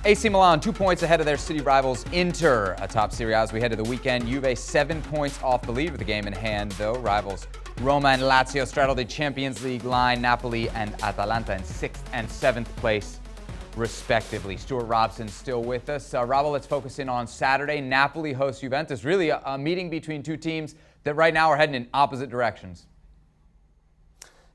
AC Milan 2 points ahead of their city rivals Inter atop Serie A as we head to the weekend. Juve 7 points off the lead with the game in hand, though. Rivals Roma and Lazio straddle the Champions League line. Napoli and Atalanta in 6th and 7th place, respectively. Stewart, Robson still with us. Robbo, let's focus in on Saturday. Napoli hosts Juventus. Really a meeting between two teams that right now are heading in opposite directions.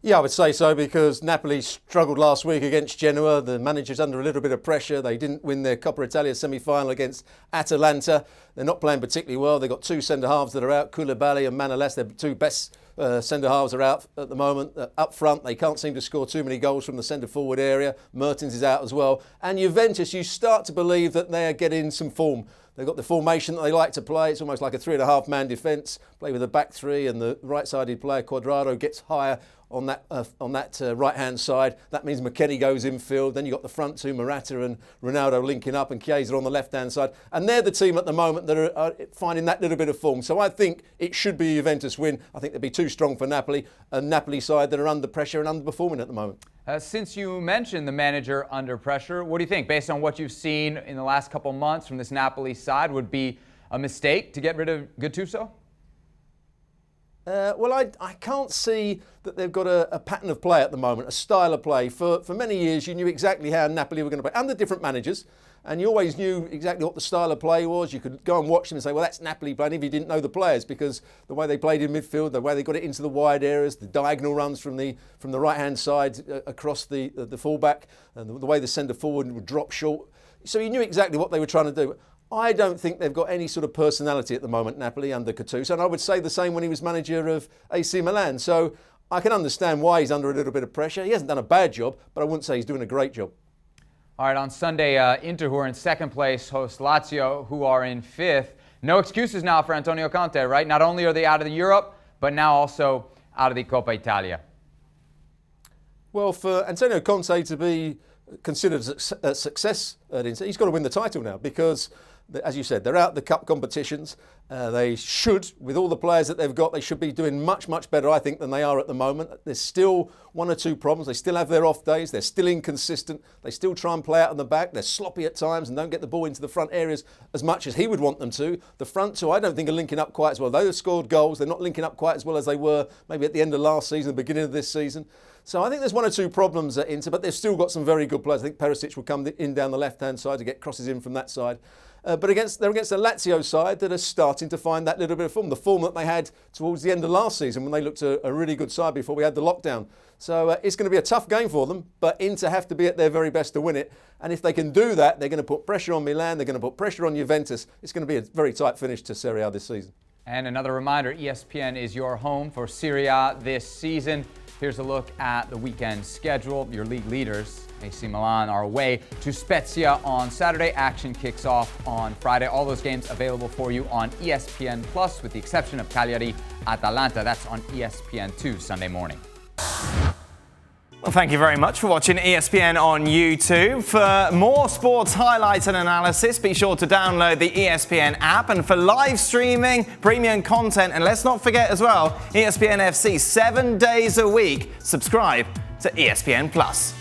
Yeah, I would say so, because Napoli struggled last week against Genoa. The manager's under a little bit of pressure. They didn't win their Coppa Italia semi-final against Atalanta. They're not playing particularly well. They've got two centre-halves that are out, Koulibaly and Manolas. Their two best centre-halves are out at the moment. Up front, they can't seem to score too many goals from the centre-forward area. Mertens is out as well. And Juventus, you start to believe that they are getting some form. They've got the formation that they like to play. It's almost like a 3.5-man defence. Play with a back three, and the right-sided player, Quadrado, gets higher on that right-hand side. That means McKennie goes infield. Then you've got the front two, Morata and Ronaldo linking up, and Chiesa on the left-hand side. And they're the team at the moment that are finding that little bit of form. So I think it should be a Juventus win. I think they'd be too strong for Napoli, a Napoli side that are under pressure and underperforming at the moment. Since you mentioned the manager under pressure, what do you think, based on what you've seen in the last couple months from this Napoli side, would be a mistake to get rid of Gattuso? Well, I can't see that they've got a pattern of play at the moment, a style of play. For many years, you knew exactly how Napoli were going to play under different managers, and you always knew exactly what the style of play was. You could go and watch them and say, well, that's Napoli playing, if you didn't know the players, because the way they played in midfield, the way they got it into the wide areas, the diagonal runs from the right-hand side across the fullback, and the way the centre-forward would drop short. So you knew exactly what they were trying to do. I don't think they've got any sort of personality at the moment, Napoli, under Gattuso. And I would say the same when he was manager of AC Milan. So I can understand why he's under a little bit of pressure. He hasn't done a bad job, but I wouldn't say he's doing a great job. All right, on Sunday, Inter, who are in 2nd place, host Lazio, who are in 5th. No excuses now for Antonio Conte, right? Not only are they out of the Europe, but now also out of the Coppa Italia. Well, for Antonio Conte to be considered a success at Inter, he's got to win the title now, because, as you said, they're out the cup competitions. They should, with all the players that they've got, they should be doing much, much better, I think, than they are at the moment. There's still one or two problems. They still have their off days. They're still inconsistent. They still try and play out on the back. They're sloppy at times and don't get the ball into the front areas as much as he would want them to. The front two, I don't think, are linking up quite as well. They've scored goals. They're not linking up quite as well as they were maybe at the end of last season, the beginning of this season. So I think there's one or two problems at Inter, but they've still got some very good players. I think Perisic will come in down the left-hand side to get crosses in from that side. But they're against the Lazio side that are starting to find that little bit of form, the form that they had towards the end of last season when they looked a really good side before we had the lockdown. So it's going to be a tough game for them, but Inter have to be at their very best to win it. And if they can do that, they're going to put pressure on Milan, they're going to put pressure on Juventus. It's going to be a very tight finish to Serie A this season. And another reminder, ESPN is your home for Serie A this season. Here's a look at the weekend schedule. Your league leaders, AC Milan, are away to Spezia on Saturday. Action kicks off on Friday. All those games available for you on ESPN Plus, with the exception of Cagliari Atalanta. That's on ESPN2 Sunday morning. Well, thank you very much for watching ESPN on YouTube. For more sports highlights and analysis, be sure to download the ESPN app. And for live streaming, premium content, and let's not forget as well, ESPN FC 7 days a week. Subscribe to ESPN Plus.